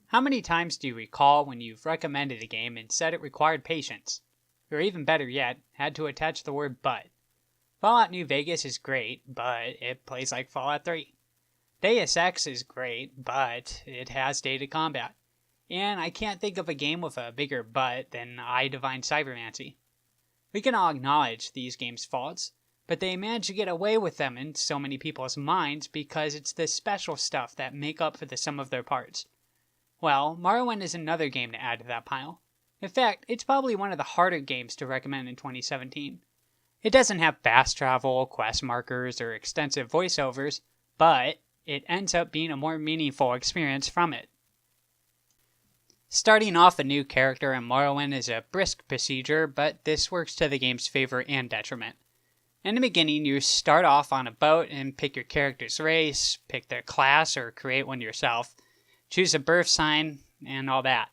How many times do you recall when you've recommended a game and said it required patience? Or even better yet, had to attach the word but? Fallout New Vegas is great, but it plays like Fallout 3. Deus Ex is great, but it has dated combat. And I can't think of a game with a bigger but than I Divine Cybermancy. We can all acknowledge these games' faults, but they manage to get away with them in so many people's minds because it's the special stuff that make up for the sum of their parts. Well, Morrowind is another game to add to that pile. In fact, it's probably one of the harder games to recommend in 2017. It doesn't have fast travel, quest markers, or extensive voiceovers, but it ends up being a more meaningful experience from it. Starting off a new character in Morrowind is a brisk procedure, but this works to the game's favor and detriment. In the beginning, you start off on a boat and pick your character's race, pick their class, or create one yourself, choose a birth sign, and all that.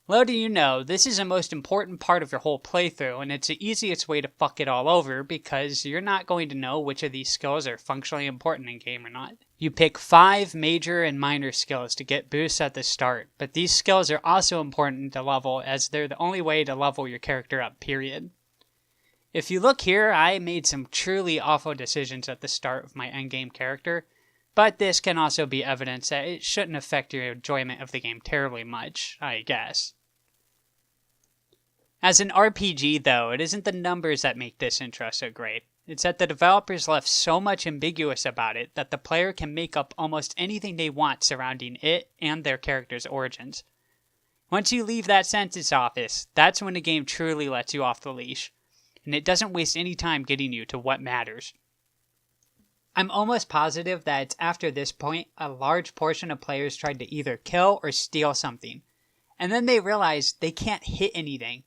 Little do you know, this is the most important part of your whole playthrough, and it's the easiest way to fuck it all over because you're not going to know which of these skills are functionally important in game or not. You pick 5 major and minor skills to get boosts at the start, but these skills are also important to level as they're the only way to level your character up, period. If you look here, I made some truly awful decisions at the start of my endgame character, but this can also be evidence that it shouldn't affect your enjoyment of the game terribly much, I guess. As an RPG, though, it isn't the numbers that make this intro so great. It's that the developers left so much ambiguous about it that the player can make up almost anything they want surrounding it and their character's origins. Once you leave that census office, that's when the game truly lets you off the leash, and it doesn't waste any time getting you to what matters. I'm almost positive that it's after this point a large portion of players tried to either kill or steal something, and then they realized they can't hit anything.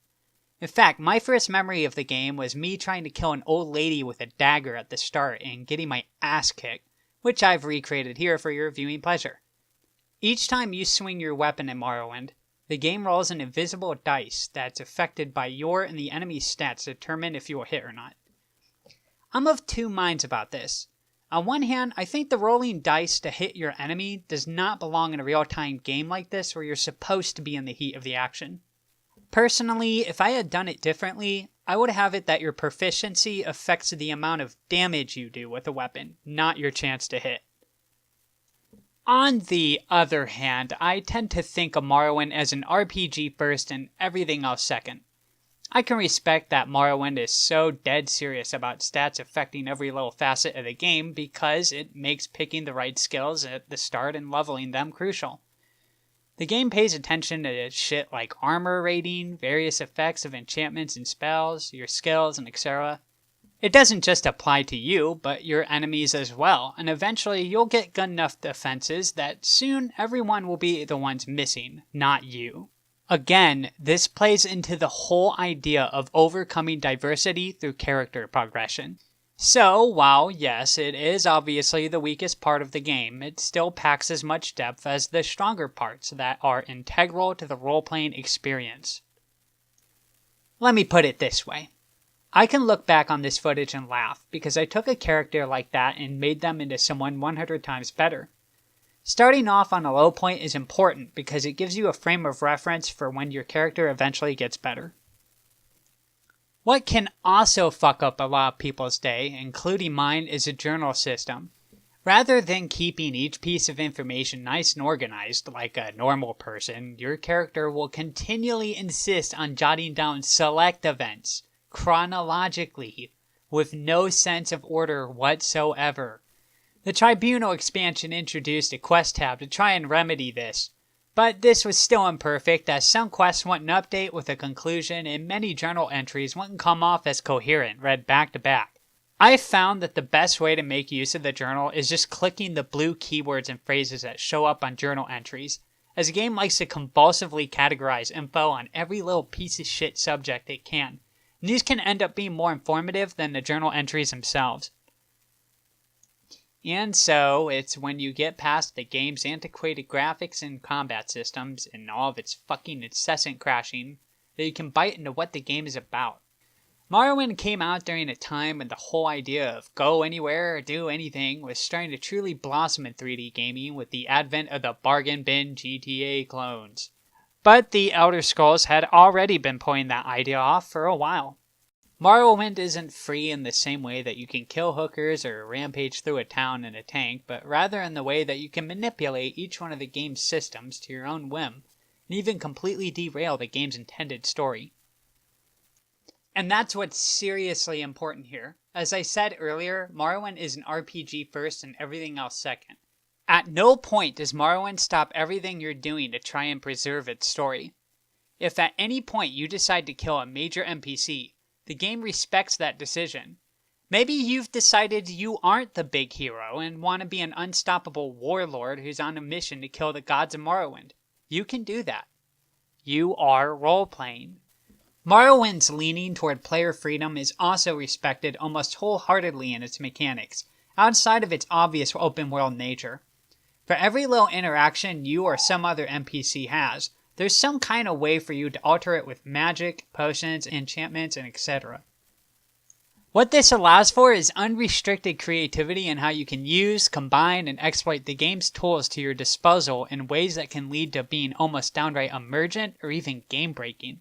In fact, my first memory of the game was me trying to kill an old lady with a dagger at the start and getting my ass kicked, which I've recreated here for your viewing pleasure. Each time you swing your weapon in Morrowind, the game rolls an invisible dice that's affected by your and the enemy's stats to determine if you will hit or not. I'm of two minds about this. On one hand, I think the rolling dice to hit your enemy does not belong in a real-time game like this where you're supposed to be in the heat of the action. Personally, if I had done it differently, I would have it that your proficiency affects the amount of damage you do with a weapon, not your chance to hit. On the other hand, I tend to think of Morrowind as an RPG first and everything else second. I can respect that Morrowind is so dead serious about stats affecting every little facet of the game because it makes picking the right skills at the start and leveling them crucial. The game pays attention to shit like armor rating, various effects of enchantments and spells, your skills, and etc. It doesn't just apply to you, but your enemies as well, and eventually you'll get good enough defenses that soon everyone will be the ones missing, not you. Again, this plays into the whole idea of overcoming diversity through character progression. So, while yes, it is obviously the weakest part of the game, it still packs as much depth as the stronger parts that are integral to the role-playing experience. Let me put it this way. I can look back on this footage and laugh, because I took a character like that and made them into someone 100 times better. Starting off on a low point is important because it gives you a frame of reference for when your character eventually gets better. What can also fuck up a lot of people's day, including mine, is a journal system. Rather than keeping each piece of information nice and organized like a normal person, your character will continually insist on jotting down select events, chronologically, with no sense of order whatsoever. The Tribunal expansion introduced a quest tab to try and remedy this, but this was still imperfect as some quests wouldn't update with a conclusion and many journal entries wouldn't come off as coherent read back to back. I found that the best way to make use of the journal is just clicking the blue keywords and phrases that show up on journal entries, as the game likes to convulsively categorize info on every little piece of shit subject it can, and these can end up being more informative than the journal entries themselves. And so, it's when you get past the game's antiquated graphics and combat systems and all of its fucking incessant crashing that you can bite into what the game is about. Morrowind came out during a time when the whole idea of go anywhere or do anything was starting to truly blossom in 3D gaming with the advent of the bargain bin GTA clones. But the Elder Scrolls had already been pulling that idea off for a while. Morrowind isn't free in the same way that you can kill hookers or rampage through a town in a tank, but rather in the way that you can manipulate each one of the game's systems to your own whim, and even completely derail the game's intended story. And that's what's seriously important here. As I said earlier, Morrowind is an RPG first and everything else second. At no point does Morrowind stop everything you're doing to try and preserve its story. If at any point you decide to kill a major NPC, the game respects that decision. Maybe you've decided you aren't the big hero and want to be an unstoppable warlord who's on a mission to kill the gods of Morrowind. You can do that. You are role-playing. Morrowind's leaning toward player freedom is also respected almost wholeheartedly in its mechanics, outside of its obvious open-world nature. For every little interaction you or some other NPC has, there's some kind of way for you to alter it with magic, potions, enchantments, and etc. What this allows for is unrestricted creativity in how you can use, combine, and exploit the game's tools to your disposal in ways that can lead to being almost downright emergent or even game-breaking.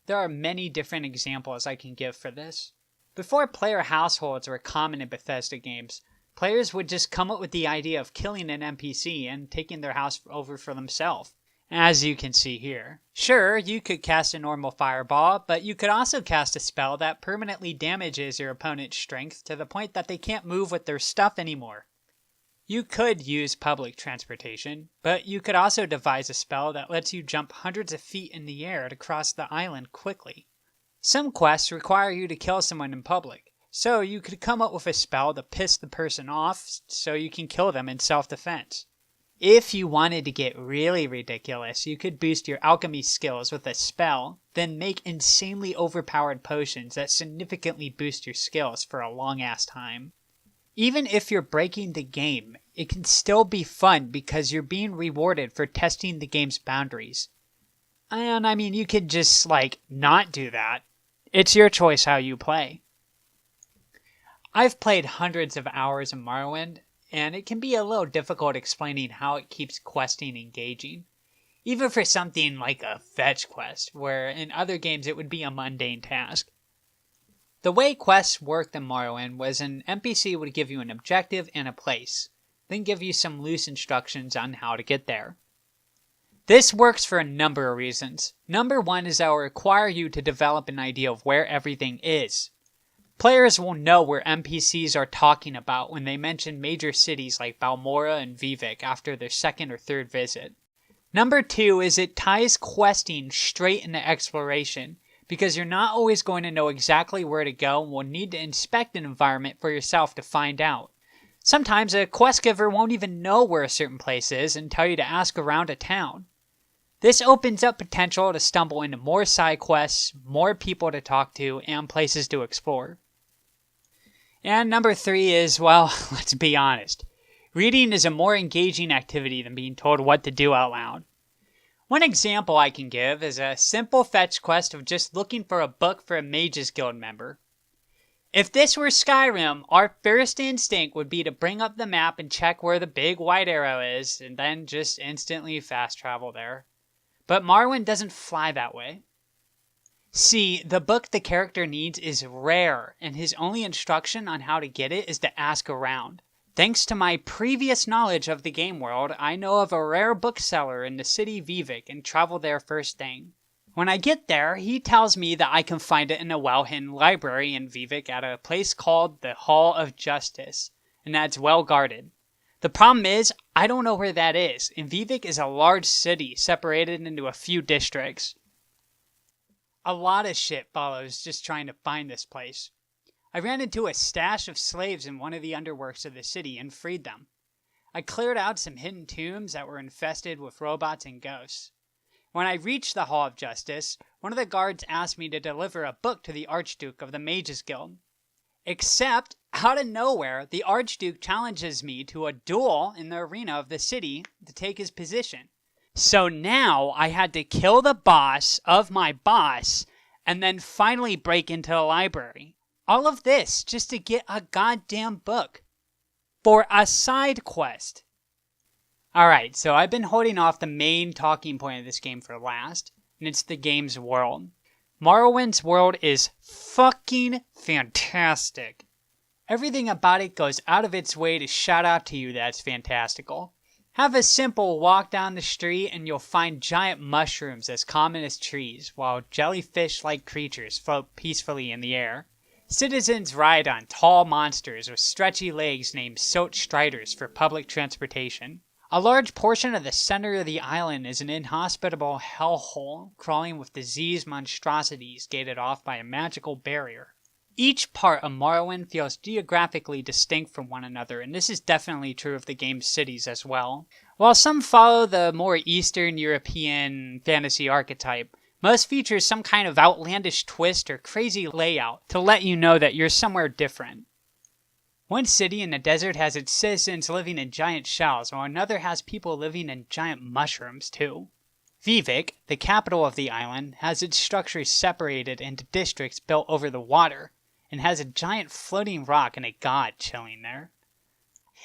There are many different examples I can give for this. Before player households were common in Bethesda games, players would just come up with the idea of killing an NPC and taking their house over for themselves. As you can see here. Sure, you could cast a normal fireball, but you could also cast a spell that permanently damages your opponent's strength to the point that they can't move with their stuff anymore. You could use public transportation, but you could also devise a spell that lets you jump hundreds of feet in the air to cross the island quickly. Some quests require you to kill someone in public, so you could come up with a spell to piss the person off so you can kill them in self-defense. If you wanted to get really ridiculous, you could boost your alchemy skills with a spell, then make insanely overpowered potions that significantly boost your skills for a long-ass time. Even if you're breaking the game, it can still be fun because you're being rewarded for testing the game's boundaries. And I mean, you could just, not do that. It's your choice how you play. I've played hundreds of hours of Morrowind, and it can be a little difficult explaining how it keeps questing engaging. Even for something like a fetch quest, where in other games it would be a mundane task. The way quests worked in Morrowind was an NPC would give you an objective and a place, then give you some loose instructions on how to get there. This works for a number of reasons. Number one is that it will require you to develop an idea of where everything is. Players will know where NPCs are talking about when they mention major cities like Balmora and Vivek after their second or third visit. Number two is it ties questing straight into exploration, because you're not always going to know exactly where to go and will need to inspect an environment for yourself to find out. Sometimes a quest giver won't even know where a certain place is and tell you to ask around a town. This opens up potential to stumble into more side quests, more people to talk to, and places to explore. And number three is, well, let's be honest. Reading is a more engaging activity than being told what to do out loud. One example I can give is a simple fetch quest of just looking for a book for a Mages Guild member. If this were Skyrim, our first instinct would be to bring up the map and check where the big white arrow is, and then just instantly fast travel there. But Morrowind doesn't fly that way. See, the book the character needs is rare, and his only instruction on how to get it is to ask around. Thanks to my previous knowledge of the game world, I know of a rare bookseller in the city Vivek and travel there first thing. When I get there, he tells me that I can find it in a well-hidden library in Vivek at a place called the Hall of Justice, and that's well guarded. The problem is, I don't know where that is, and Vivek is a large city separated into a few districts. A lot of shit follows just trying to find this place. I ran into a stash of slaves in one of the underworks of the city and freed them. I cleared out some hidden tombs that were infested with robots and ghosts. When I reached the Hall of Justice, one of the guards asked me to deliver a book to the Archduke of the Mages Guild. Except, out of nowhere, the Archduke challenges me to a duel in the arena of the city to take his position. So now I had to kill the boss of my boss and then finally break into the library. All of this just to get a goddamn book. For a side quest. Alright, so I've been holding off the main talking point of this game for last, and it's the game's world. Morrowind's world is fucking fantastic. Everything about it goes out of its way to shout out to you that it's fantastical. Have a simple walk down the street and you'll find giant mushrooms as common as trees, while jellyfish-like creatures float peacefully in the air. Citizens ride on tall monsters with stretchy legs named Silt Striders for public transportation. A large portion of the center of the island is an inhospitable hellhole, crawling with diseased monstrosities gated off by a magical barrier. Each part of Morrowind feels geographically distinct from one another, and this is definitely true of the game's cities as well. While some follow the more Eastern European fantasy archetype, most feature some kind of outlandish twist or crazy layout to let you know that you're somewhere different. One city in the desert has its citizens living in giant shells, while another has people living in giant mushrooms too. Vivek, the capital of the island, has its structures separated into districts built over the water, and has a giant floating rock and a god chilling there.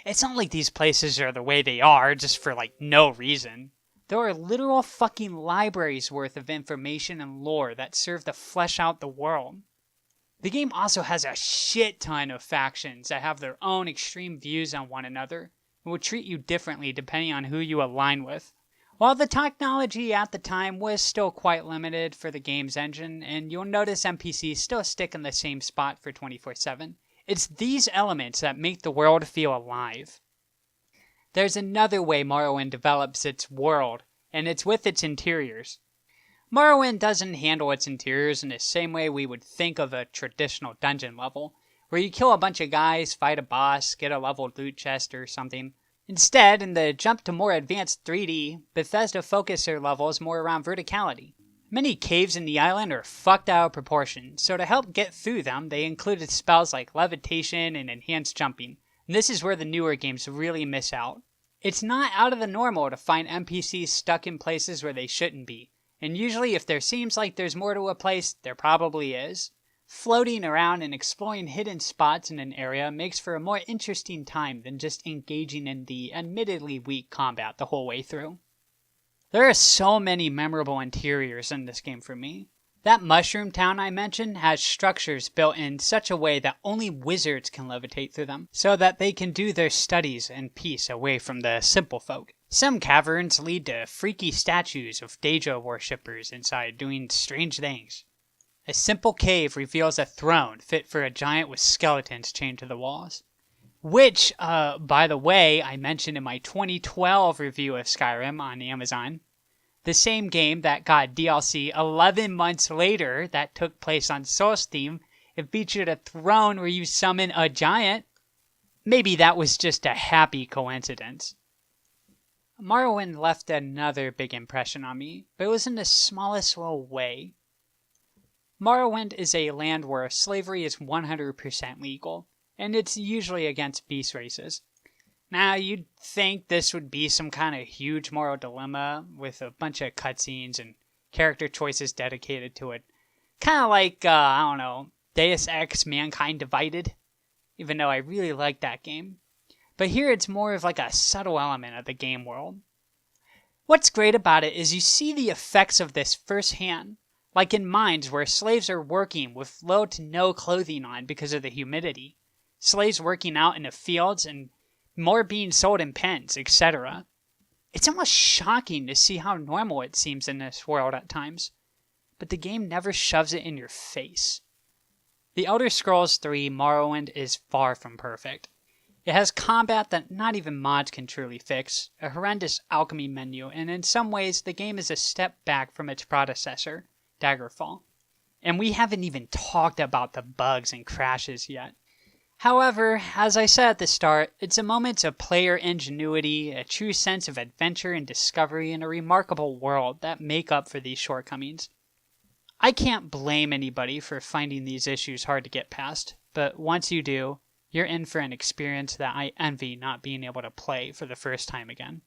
It's not like these places are the way they are just for no reason. There are literal fucking libraries worth of information and lore that serve to flesh out the world. The game also has a shit ton of factions that have their own extreme views on one another and will treat you differently depending on who you align with. While the technology at the time was still quite limited for the game's engine, and you'll notice NPCs still stick in the same spot for 24/7, it's these elements that make the world feel alive. There's another way Morrowind develops its world, and it's with its interiors. Morrowind doesn't handle its interiors in the same way we would think of a traditional dungeon level, where you kill a bunch of guys, fight a boss, get a leveled loot chest or something. Instead, in the jump to more advanced 3D, Bethesda focused their levels more around verticality. Many caves in the island are fucked out of proportion, so to help get through them, they included spells like levitation and enhanced jumping, and this is where the newer games really miss out. It's not out of the normal to find NPCs stuck in places where they shouldn't be, and usually if there seems like there's more to a place, there probably is. Floating around and exploring hidden spots in an area makes for a more interesting time than just engaging in the admittedly weak combat the whole way through. There are so many memorable interiors in this game for me. That mushroom town I mentioned has structures built in such a way that only wizards can levitate through them, so that they can do their studies in peace away from the simple folk. Some caverns lead to freaky statues of Deja worshippers inside doing strange things. A simple cave reveals a throne fit for a giant with skeletons chained to the walls. Which, by the way, I mentioned in my 2012 review of Skyrim on Amazon. The same game that got DLC 11 months later that took place on Solstheim. It featured a throne where you summon a giant. Maybe that was just a happy coincidence. Morrowind left another big impression on me, but it was in the smallest little way. Morrowind is a land where slavery is 100% legal, and it's usually against beast races. Now, you'd think this would be some kind of huge moral dilemma with a bunch of cutscenes and character choices dedicated to it. Kind of like, Deus Ex Mankind Divided, even though I really like that game. But here it's more of like a subtle element of the game world. What's great about it is you see the effects of this firsthand. Like in mines where slaves are working with low to no clothing on because of the humidity. Slaves working out in the fields and more being sold in pens, etc. It's almost shocking to see how normal it seems in this world at times. But the game never shoves it in your face. The Elder Scrolls 3 Morrowind is far from perfect. It has combat that not even mods can truly fix, a horrendous alchemy menu, and in some ways the game is a step back from its predecessor, Daggerfall. And we haven't even talked about the bugs and crashes yet. However, as I said at the start, it's a moment of player ingenuity, a true sense of adventure and discovery, and a remarkable world that make up for these shortcomings. I can't blame anybody for finding these issues hard to get past, but once you do, you're in for an experience that I envy not being able to play for the first time again.